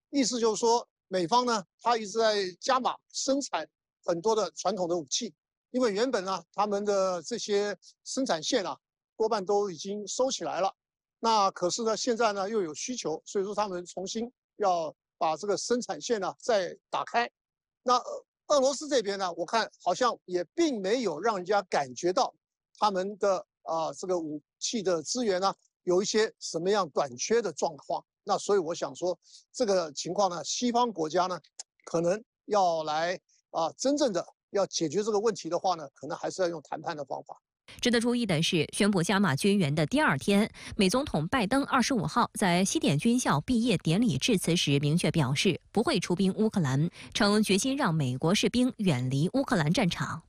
[SPEAKER 9] 意思就是说，美方呢，他一直在加码生产很多的传统的武器，因为原本呢，他们的这些生产线啊，多半都已经收起来了。那可是呢，现在呢又有需求，所以说他们重新要把这个生产线呢再打开。那俄罗斯这边呢，我看好像也并没有让人家感觉到他们的这个武器的资源呢有一些什么样短缺的状况。那所以我想说，这个情况呢，西方国家呢可能要来真正的要解决这个问题的话呢，可能还是要用谈判的方法。
[SPEAKER 2] 值得注意的是，宣布加码军援的第2天，美总统拜登25号在西点军校毕业典礼致辞时明确表示，不会出兵乌克兰，称决心让美国士兵远离乌克兰战场。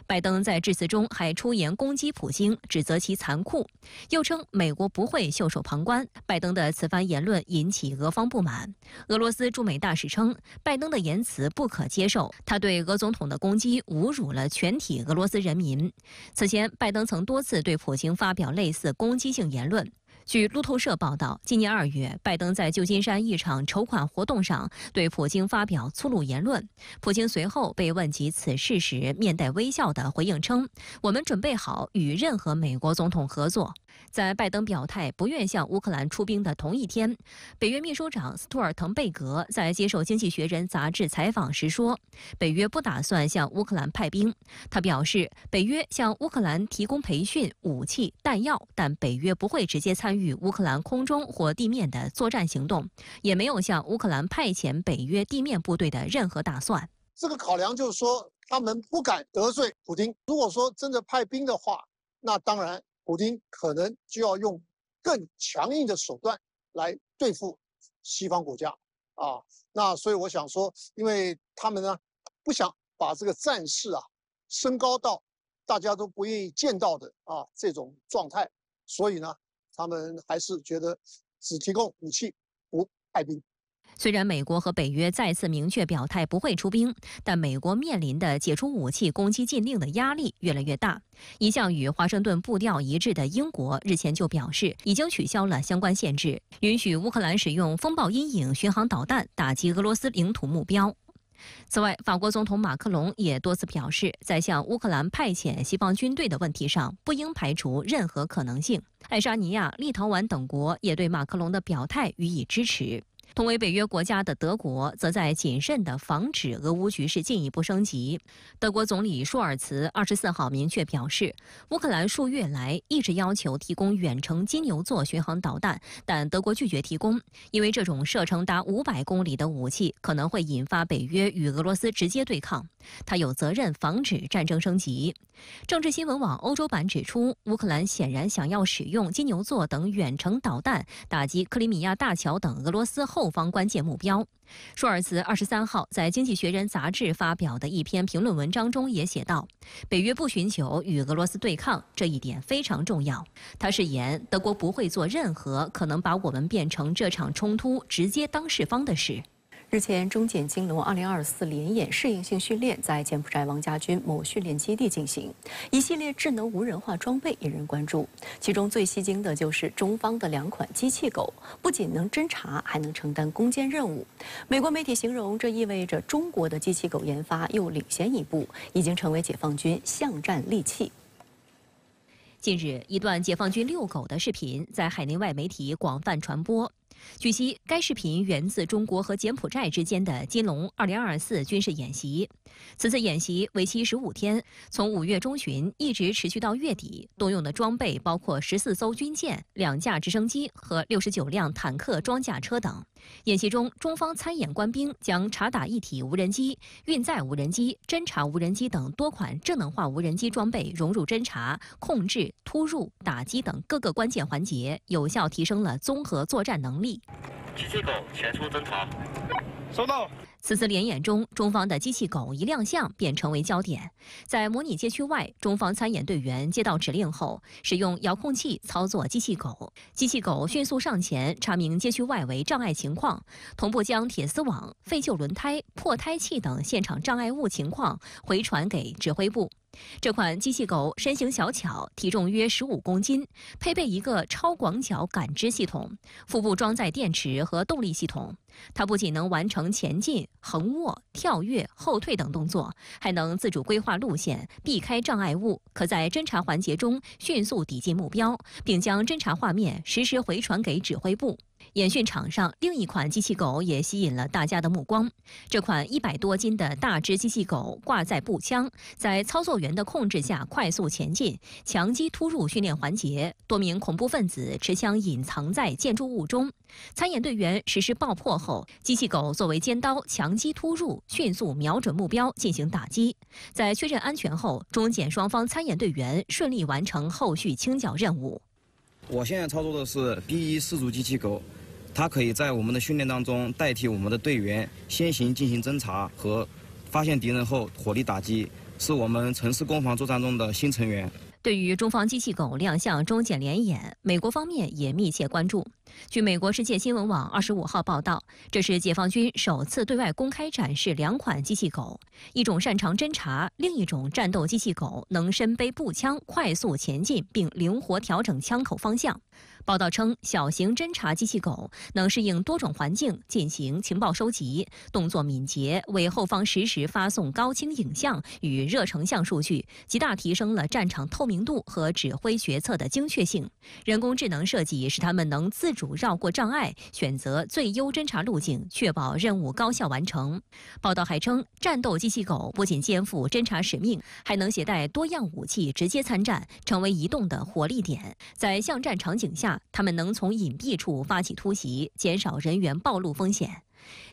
[SPEAKER 2] 拜登在致辞中还出言攻击普京，指责其残酷，又称美国不会袖手旁观。拜登的此番言论引起俄方不满。俄罗斯驻美大使称，拜登的言辞不可接受，他对俄总统的攻击侮辱了全体俄罗斯人民。此前，拜登曾多次对普京发表类似攻击性言论。据路透社报道，今年2月，拜登在旧金山一场筹款活动上对普京发表粗鲁言论。普京随后被问及此事时，面带微笑地回应称：“我们准备好与任何美国总统合作。”在拜登表态不愿向乌克兰出兵的同一天，北约秘书长斯图尔滕贝格在接受《经济学人》杂志采访时说，北约不打算向乌克兰派兵。他表示，北约向乌克兰提供培训、武器、弹药，但北约不会直接参与乌克兰空中或地面的作战行动，也没有向乌克兰派遣北约地面部队的任何打算。
[SPEAKER 9] 这个考量就是说，他们不敢得罪普丁。如果说真的派兵的话，那当然普丁可能就要用更强硬的手段来对付西方国家啊。那所以我想说，因为他们呢不想把这个战事升高到大家都不愿意见到的这种状态，所以呢，他们还是觉得只提供武器不派兵。
[SPEAKER 2] 虽然美国和北约再次明确表态不会出兵，但美国面临的解除武器攻击禁令的压力越来越大。一向与华盛顿步调一致的英国日前就表示，已经取消了相关限制，允许乌克兰使用风暴阴影巡航导弹打击俄罗斯领土目标。此外，法国总统马克龙也多次表示，在向乌克兰派遣西方军队的问题上，不应排除任何可能性。爱沙尼亚、立陶宛等国也对马克龙的表态予以支持。同为北约国家的德国，则在谨慎地防止俄乌局势进一步升级。德国总理舒尔茨24号明确表示，乌克兰数月来一直要求提供远程金牛座巡航导弹，但德国拒绝提供，因为这种射程达500公里的武器可能会引发北约与俄罗斯直接对抗。他有责任防止战争升级。政治新闻网欧洲版指出，乌克兰显然想要使用金牛座等远程导弹打击克里米亚大桥等俄罗斯后方关键目标。舒尔茨23号在《经济学人》杂志发表的一篇评论文章中也写道，北约不寻求与俄罗斯对抗，这一点非常重要。他誓言，德国不会做任何可能把我们变成这场冲突直接当事方的事。
[SPEAKER 1] 日前，中检金龙2024联演适应性训练在柬埔寨王家军某训练基地进行，一系列智能无人化装备引人关注。其中最吸睛的就是中方的2款机器狗，不仅能侦查，还能承担攻坚任务。美国媒体形容，这意味着中国的机器狗研发又领先一步，已经成为解放军巷战利器。
[SPEAKER 2] 近日，一段解放军遛狗的视频在海内外媒体广泛传播。据悉，该视频源自中国和柬埔寨之间的金龙2024军事演习。此次演习为期15天，从5月中旬一直持续到月底。动用的装备包括14艘军舰、2架直升机和69辆坦克装甲车等。演习中，中方参演官兵将察打一体无人机、运载无人机、侦察无人机等多款智能化无人机装备融入侦察、控制、突入、打击等各个关键环节，有效提升了综合作战能力。
[SPEAKER 6] 机器狗前出侦察，
[SPEAKER 5] 收到。
[SPEAKER 2] 此次联演中，中方的机器狗一亮相便成为焦点。在模拟街区外，中方参演队员接到指令后，使用遥控器操作机器狗，机器狗迅速上前查明街区外围障碍情况，同步将铁丝网、废旧轮胎、破胎器等现场障碍物情况回传给指挥部。这款机器狗身形小巧，体重约15公斤，配备一个超广角感知系统，腹部装载电池和动力系统。它不仅能完成前进、横卧、跳跃、后退等动作，还能自主规划路线，避开障碍物，可在侦察环节中迅速抵近目标，并将侦察画面实时回传给指挥部。演训场上，另一款机器狗也吸引了大家的目光。这款100多斤的大只机器狗挂载步枪，在操作员的控制下快速前进。强击突入训练环节，多名恐怖分子持枪隐藏在建筑物中。参演队员实施爆破后，机器狗作为尖刀强击突入，迅速瞄准目标进行打击。在确认安全后，中检双方参演队员顺利完成后续清剿任务。
[SPEAKER 10] 我现在操作的是 B1四足机器狗，它可以在我们的训练当中代替我们的队员先行进行侦查和发现敌人后火力打击，是我们城市攻防作战中的新成员。
[SPEAKER 2] 对于中方机器狗亮相中检联演，美国方面也密切关注。据美国世界新闻网25号报道，这是解放军首次对外公开展示2款机器狗，一种擅长侦察，另一种战斗机器狗能身背步枪快速前进，并灵活调整枪口方向。报道称，小型侦察机器狗能适应多种环境进行情报收集，动作敏捷，为后方实时发送高清影像与热成像数据，极大提升了战场透明度和指挥决策的精确性。人工智能设计使它们能自主绕过障碍，选择最优侦察路径，确保任务高效完成。报道还称，战斗机器狗不仅肩负侦察使命，还能携带多样武器直接参战，成为移动的火力点。在巷战场景下，它们能从隐蔽处发起突袭，减少人员暴露风险。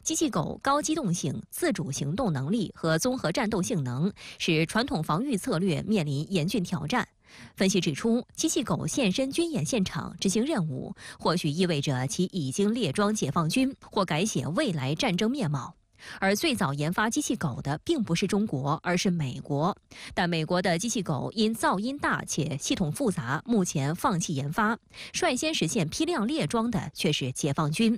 [SPEAKER 2] 机器狗高机动性、自主行动能力和综合战斗性能，使传统防御策略面临严峻挑战。分析指出，机器狗现身军演现场执行任务，或许意味着其已经列装解放军，或改写未来战争面貌。而最早研发机器狗的并不是中国，而是美国。但美国的机器狗因噪音大且系统复杂，目前放弃研发。率先实现批量列装的却是解放军。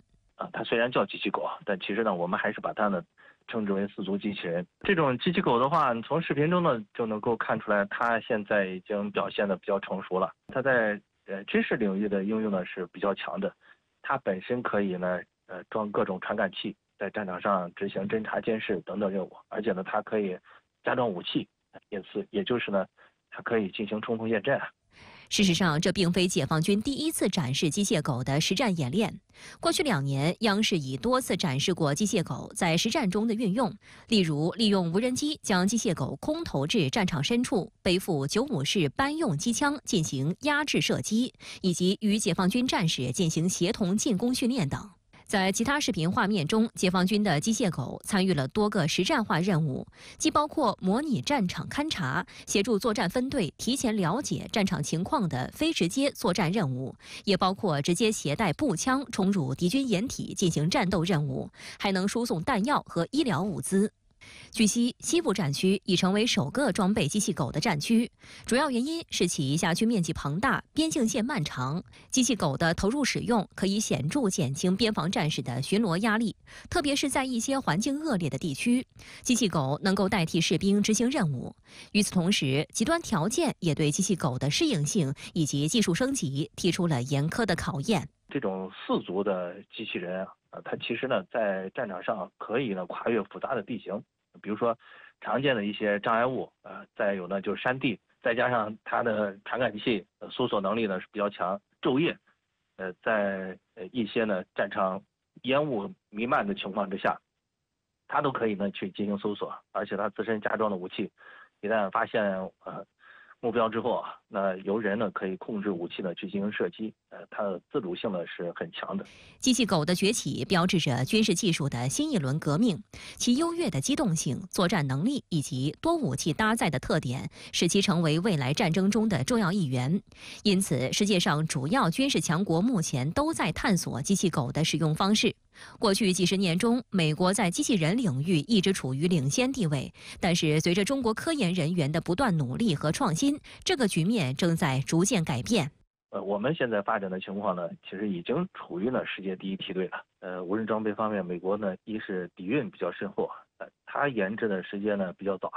[SPEAKER 6] 它虽然叫机器狗，但其实呢，我们还是把它呢称之为四足机器人。这种机器狗的话，从视频中呢就能够看出来，它现在已经表现得比较成熟了。它在军事领域的应用呢是比较强的。它本身可以呢装各种传感器，
[SPEAKER 11] 在战场上执行侦察、监视等等任务，而且呢，它可以加装武器，也就是呢，它可以进行冲锋陷阵。
[SPEAKER 2] 事实上，这并非解放军第一次展示机械狗的实战演练。过去2年，央视已多次展示过机械狗在实战中的运用，例如利用无人机将机械狗空投至战场深处，背负95式班用机枪进行压制射击，以及与解放军战士进行协同进攻训练等。在其他视频画面中，解放军的机械狗参与了多个实战化任务，既包括模拟战场勘察、协助作战分队提前了解战场情况的非直接作战任务，也包括直接携带步枪冲入敌军掩体进行战斗任务，还能输送弹药和医疗物资。据悉，西部战区已成为首个装备机器狗的战区，主要原因是其辖区面积庞大，边境线漫长。机器狗的投入使用可以显著减轻边防战士的巡逻压力，特别是在一些环境恶劣的地区，机器狗能够代替士兵执行任务。与此同时，极端条件也对机器狗的适应性以及技术升级提出了严苛的考验。
[SPEAKER 11] 这种4足的机器人它其实呢在战场上可以呢跨越复杂的地形。比如说，常见的一些障碍物，再有呢就是山地，再加上它的传感器搜索能力呢是比较强，昼夜，在一些呢战场烟雾弥漫的情况之下，它都可以呢去进行搜索，而且它自身加装的武器，一旦发现目标之后那由人呢可以控制武器呢去进行射击，它的自主性呢是很强的。
[SPEAKER 2] 机器狗的崛起标志着军事技术的新一轮革命，其优越的机动性、作战能力以及多武器搭载的特点，使其成为未来战争中的重要一员。因此，世界上主要军事强国目前都在探索机器狗的使用方式。过去几十年中，美国在机器人领域一直处于领先地位，但是随着中国科研人员的不断努力和创新，这个局面正在逐渐改变。
[SPEAKER 11] 我们现在发展的情况呢，其实已经处于了世界第一梯队了。无人装备方面，美国呢一是底蕴比较深厚，它研制的时间呢比较早。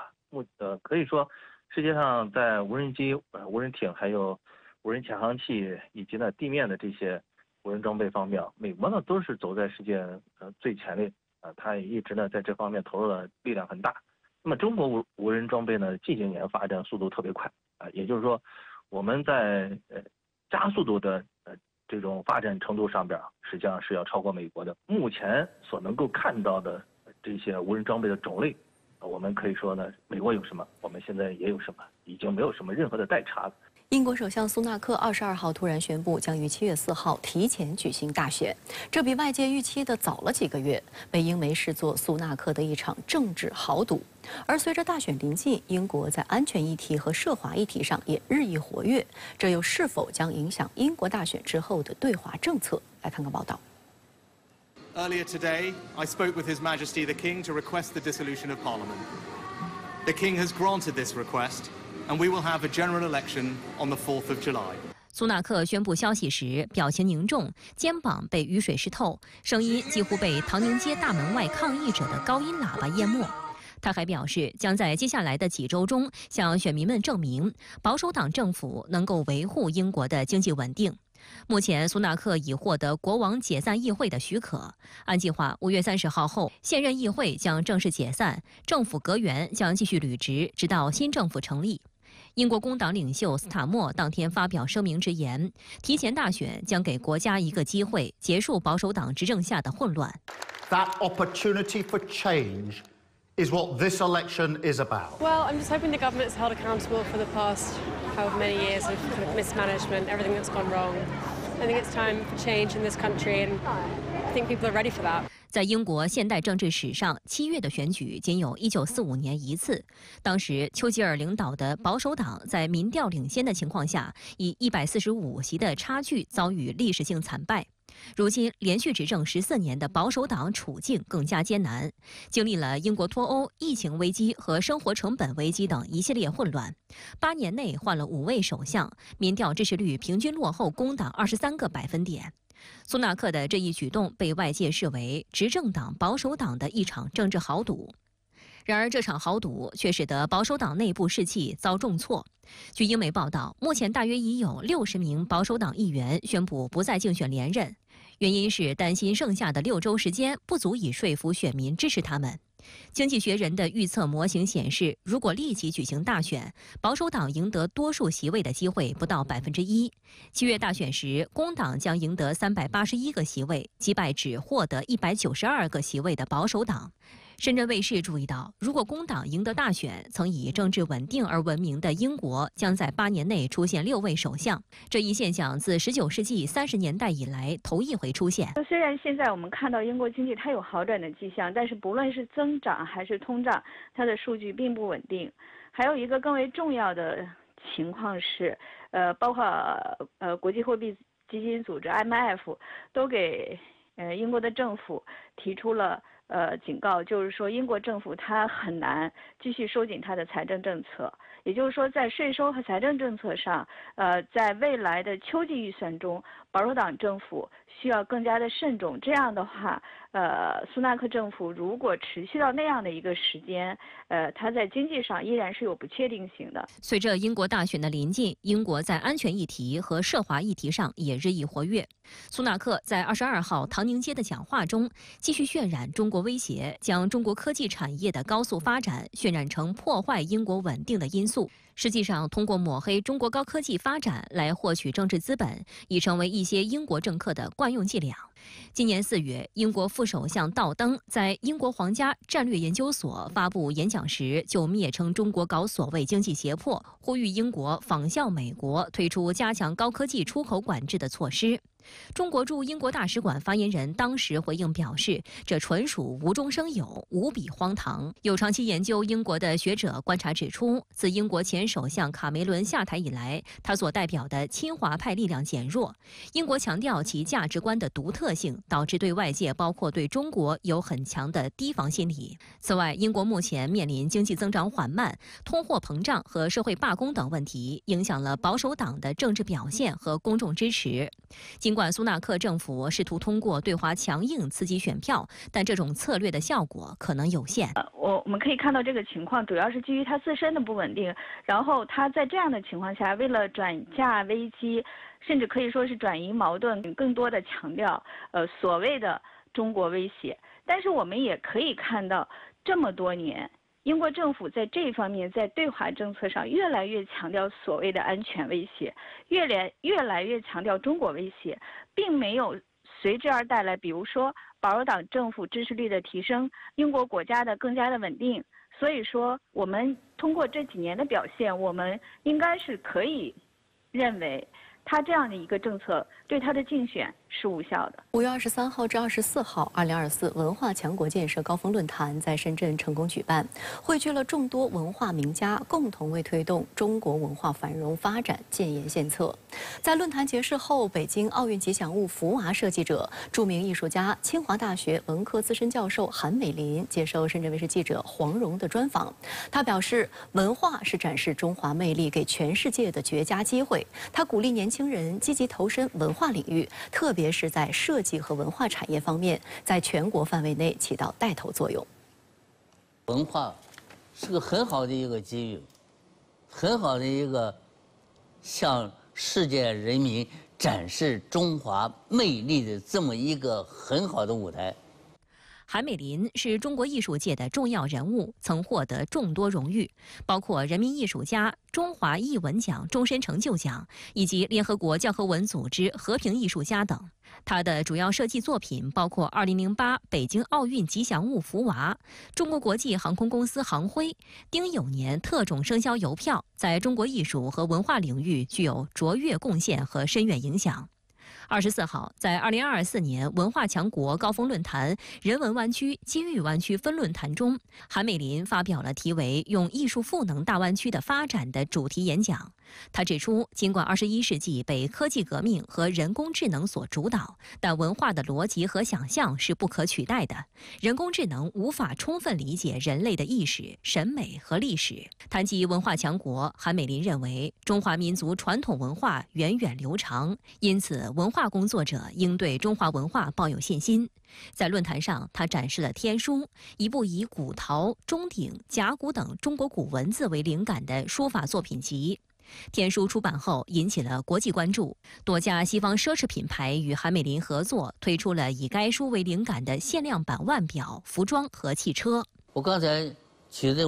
[SPEAKER 11] 可以说，世界上在无人机、无人艇还有无人潜航器以及呢地面的这些无人装备方面，美国呢都是走在世界最前列它也一直呢在这方面投入的力量很大。那么中国无人装备呢近些年发展速度特别快也就是说我们在加速度的这种发展程度上边，实际上是要超过美国的。目前所能够看到的这些无人装备的种类，我们可以说呢，美国有什么，我们现在也有什么，已经没有什么任何的代差了。
[SPEAKER 1] 英国首相苏纳克22号突然宣布，将于7月4号提前举行大选，这比外界预期的早了几个月，被英媒视作苏纳克的一场政治豪赌。而随着大选临近，英国在安全议题和涉华议题上也日益活跃，这又是否将影响英国大选之后的对华政策？来看看报道。
[SPEAKER 12] Earlier today, I spoke with His Majesty the King to request the dissolution of Parliament. The King has granted this request.And we will have a general election on the 4th of July.
[SPEAKER 2] 苏纳克宣布消息时，表情凝重，肩膀被雨水湿透，声音几乎被唐宁街大门外抗议者的高音喇叭淹没。他还表示，将在接下来的几周中向选民们证明，保守党政府能够维护英国的经济稳定。目前，苏纳克已获得国王解散议会的许可。按计划，5月30号后，现任议会将正式解散，政府阁员将继续履职，直到新政府成立。英国工党领袖斯塔默当天发表声明直言，提前大选将给国家一个机会，结束保守党执政下的混乱。
[SPEAKER 13] That opportunity for change is what this election is about.
[SPEAKER 14] Well, I'm just hoping the government's held accountable for the past however many years of kind of mismanagement, everything that's gone wrong. I think it's time for change in this country, and I think people are ready for that.
[SPEAKER 2] 在英国现代政治史上，7月的选举仅有1945年一次。当时，丘吉尔领导的保守党在民调领先的情况下，以145席的差距遭遇历史性惨败。如今，连续执政14年的保守党处境更加艰难，经历了英国脱欧、疫情危机和生活成本危机等一系列混乱。8年内换了5位首相，民调支持率平均落后工党23个百分点。苏纳克的这一举动被外界视为执政党保守党的一场政治豪赌。然而，这场豪赌却使得保守党内部士气遭重挫。据英媒报道，目前大约已有60名保守党议员宣布不再竞选连任。原因是担心剩下的6周时间不足以说服选民支持他们。经济学人的预测模型显示，如果立即举行大选，保守党赢得多数席位的机会不到1%。7月大选时，工党将赢得381个席位，击败只获得192个席位的保守党。深圳卫视注意到，如果工党赢得大选，曾以政治稳定而闻名的英国将在8年内出现6位首相。这一现象自19世纪30年代以来头一回出现。
[SPEAKER 15] 虽然现在我们看到英国经济它有好转的迹象，但是不论是增长还是通胀，它的数据并不稳定。还有一个更为重要的情况是，包括国际货币基金组织 IMF 都给英国的政府提出了警告，就是说英国政府它很难继续收紧它的财政政策，也就是说在税收和财政政策上，在未来的秋季预算中，保守党政府需要更加的慎重。这样的话，苏纳克政府如果持续到那样的一个时间，它在经济上依然是有不确定性的。
[SPEAKER 2] 随着英国大选的临近，英国在安全议题和涉华议题上也日益活跃。苏纳克在22号唐宁街的讲话中继续渲染中国威胁，将中国科技产业的高速发展渲染成破坏英国稳定的因素。实际上，通过抹黑中国高科技发展来获取政治资本，已成为一些英国政客的惯用伎俩。今年4月，英国副首相道登在英国皇家战略研究所发布演讲时，就蔑称中国搞所谓经济胁迫，呼吁英国仿效美国推出加强高科技出口管制的措施。中国驻英国大使馆发言人当时回应表示，这纯属无中生有，无比荒唐。有长期研究英国的学者观察指出，自英国前首相卡梅伦下台以来，他所代表的亲华派力量减弱。英国强调其价值观的独特性，导致对外界包括对中国有很强的提防心理。此外，英国目前面临经济增长缓慢、通货膨胀和社会罢工等问题，影响了保守党的政治表现和公众支持。尽管苏纳克政府试图通过对华强硬刺激选票，但这种策略的效果可能有限。
[SPEAKER 15] 我们可以看到这个情况主要是基于它自身的不稳定，然后它在这样的情况下，为了转嫁危机，甚至可以说是转移矛盾，更多的强调所谓的中国威胁。但是我们也可以看到，这么多年，英国政府在这方面在对华政策上越来越强调所谓的安全威胁，越来越强调中国威胁，并没有随之而带来，比如说保守党政府支持率的提升，英国国家的更加的稳定。所以说，我们通过这几年的表现，我们应该是可以认为，他这样的一个政策对他的竞选是无效的。
[SPEAKER 1] 5月23号至24号，2024文化强国建设高峰论坛在深圳成功举办，汇聚了众多文化名家，共同为推动中国文化繁荣发展建言献策。在论坛结束后，北京奥运吉祥物福娃设计者、著名艺术家、清华大学文科资深教授韩美林接受深圳卫视记者黄蓉的专访。他表示，文化是展示中华魅力给全世界的绝佳机会。他鼓励年轻人积极投身文化领域，特别是在设计和文化产业方面，在全国范围内起到带头作用。
[SPEAKER 16] 文化是个很好的一个机遇，很好的一个向世界人民展示中华魅力的这么一个很好的舞台。
[SPEAKER 2] 韩美林是中国艺术界的重要人物，曾获得众多荣誉，包括人民艺术家、中华艺文奖终身成就奖以及联合国教科文组织和平艺术家等。他的主要设计作品包括2008北京奥运吉祥物福娃、中国国际航空公司航徽、丁酉年特种生肖邮票，在中国艺术和文化领域具有卓越贡献和深远影响。24号，在2024年文化强国高峰论坛人文湾区、机遇湾区分论坛中，韩美林发表了题为“用艺术赋能大湾区的发展”的主题演讲。他指出，尽管21世纪被科技革命和人工智能所主导，但文化的逻辑和想象是不可取代的。人工智能无法充分理解人类的意识、审美和历史。谈及文化强国，韩美林认为，中华民族传统文化源远流长，因此文化工作者应对中华文化抱有信心。在论坛上，他展示了天书，一部以古陶、钟鼎、甲骨等中国古文字为灵感的书法作品集。天书出版后引起了国际关注，多家西方奢侈品牌与韩美林合作，推出了以该书为灵感的限量版腕表、服装和汽车。
[SPEAKER 16] 我刚才举的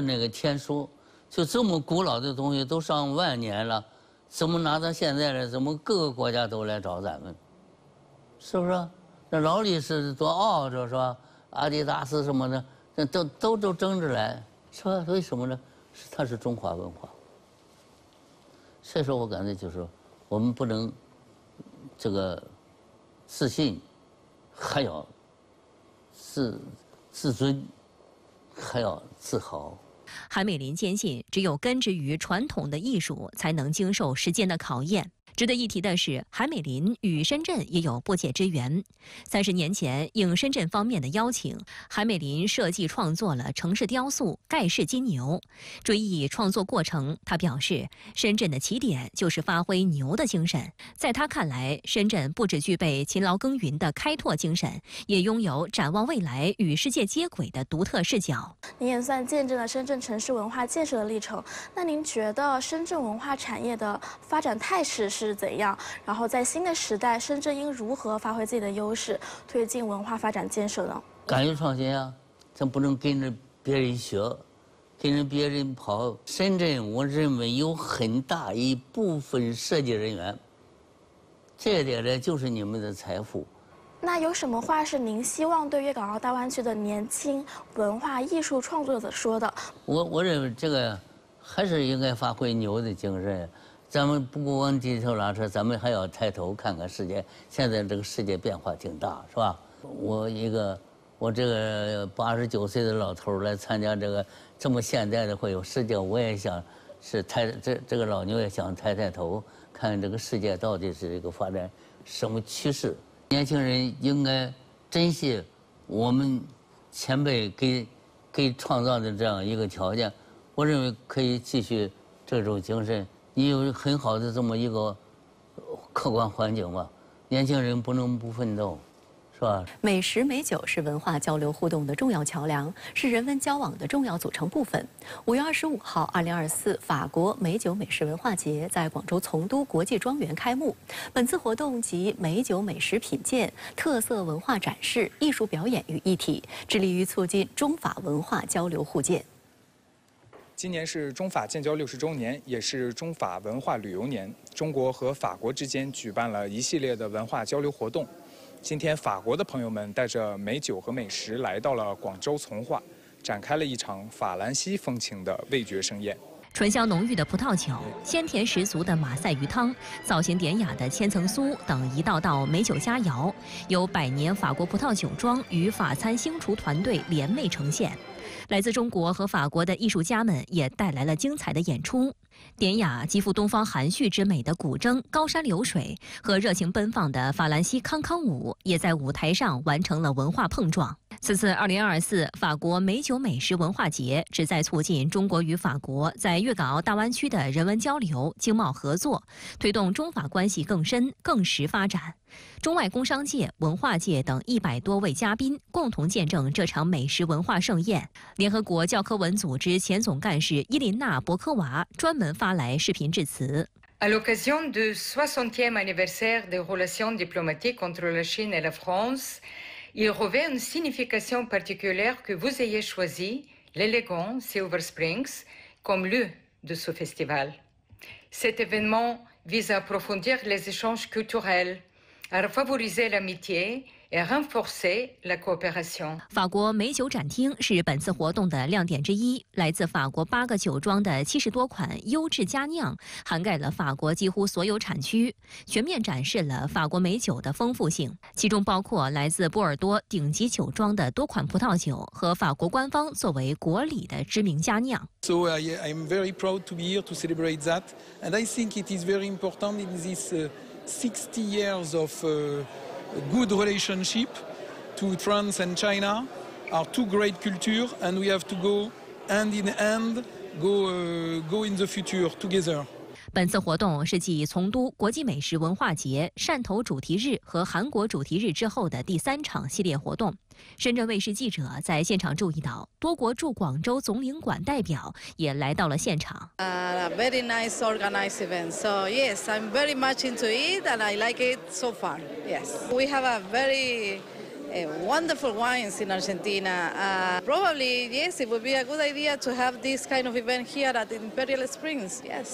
[SPEAKER 16] 那个天书，就这么古老的东西都上万年了，怎么拿到现在了？怎么各个国家都来找咱们？是不是？那劳力士多傲着是吧？阿迪达斯什么的，那都争着来，是吧？为什么呢？它是中华文化。所以说我感觉就是我们不能这个自信，还要自尊，还要自豪。
[SPEAKER 2] 韩美林坚信，只有根植于传统的艺术，才能经受时间的考验。值得一提的是，韩美林与深圳也有不解之缘。30年前，应深圳方面的邀请，韩美林设计创作了城市雕塑《盖世金牛》。追忆创作过程，他表示，深圳的起点就是发挥牛的精神。在他看来，深圳不只具备勤劳耕耘的开拓精神，也拥有展望未来与世界接轨的独特视角。
[SPEAKER 17] 您也算见证了深圳城市文化建设的历程。那您觉得深圳文化产业的发展态势是怎样？然后在新的时代，深圳应如何发挥自己的优势，推进文化发展建设呢？
[SPEAKER 16] 敢于创新啊，咱不能跟着别人学，跟着别人跑。深圳，我认为有很大一部分设计人员，这一点呢就是你们的财富。
[SPEAKER 17] 那有什么话是您希望对粤港澳大湾区的年轻文化艺术创作者说的？
[SPEAKER 16] 我认为这个还是应该发挥牛的精神。咱们不光往低头拉车，咱们还要抬头看看世界。现在这个世界变化挺大，是吧？我这个89岁的老头来参加这么现代的会有世界，我也想是这个老牛也想抬头看看这个世界到底是这个发展什么趋势。年轻人应该珍惜我们前辈给创造的这样一个条件，我认为可以继续这种精神。你有很好的这么一个客观环境吧，年轻人不能不奋斗，是吧？
[SPEAKER 1] 美食美酒是文化交流互动的重要桥梁，是人文交往的重要组成部分。5月25号，2024法国美酒美食文化节在广州从都国际庄园开幕。本次活动集美酒美食品鉴、特色文化展示、艺术表演于一体，致力于促进中法文化交流互鉴。
[SPEAKER 18] 今年是中法建交60周年，也是中法文化旅游年。中国和法国之间举办了一系列的文化交流活动。今天，法国的朋友们带着美酒和美食来到了广州从化，展开了一场法兰西风情的味觉盛宴。
[SPEAKER 2] 醇香浓郁的葡萄酒、鲜甜十足的马赛鱼汤、造型典雅的千层酥等一道道美酒佳肴，由百年法国葡萄酒庄与法餐星厨团队联袂呈现。来自中国和法国的艺术家们也带来了精彩的演出，典雅极富东方含蓄之美的古筝、高山流水和热情奔放的法兰西康康舞，也在舞台上完成了文化碰撞。此次2024法国美酒美食文化节旨在促进中国与法国在粤港澳大湾区的人文交流、经贸合作，推动中法关系更深更实发展。中外工商界、文化界等100多位嘉宾共同见证这场美食文化盛宴。联合国教科文组织前总干事伊琳娜·博科娃专门发来视频致辞。
[SPEAKER 19] À l'occasion du 60e anniversaire des relations diplomatiques entre la Chine et la France, il revêt une signification particulière que vous ayez choisi l'élégant Silver Springs comme lieu de ce festival. Cet événement vise à approfondir les échanges culturels, à favoriser l'amitié et renforcer la coopération.
[SPEAKER 2] 法国美酒展厅是本次活动的亮点之一，来自法国8个酒庄的70多款优质佳酿，涵盖了法国几乎所有产区，全面展示了法国美酒的丰富性，其中包括来自波尔多顶级酒庄的多款葡萄酒和法国官方作为国礼的知名佳酿。
[SPEAKER 20] So I'm very proud to be here to celebrate that, and I think it is very important in this 60 years of good relationship to France and China are two great cultures, and we have to go hand in hand, go in the future together.
[SPEAKER 2] 本次活动是继从都国际美食文化节、汕头主题日和韩国主题日之后的第3场系列活动。深圳卫视记者在现场注意到，多国驻广州总领馆代表也来到了现场。
[SPEAKER 21] Very nice organized event. So yes, I'm very much into it, and I like it so far. Yes, we have a very wonderful wines in Argentina. Probably, yes, it would be a good idea to have this kind of event here at Imperial Springs. Yes.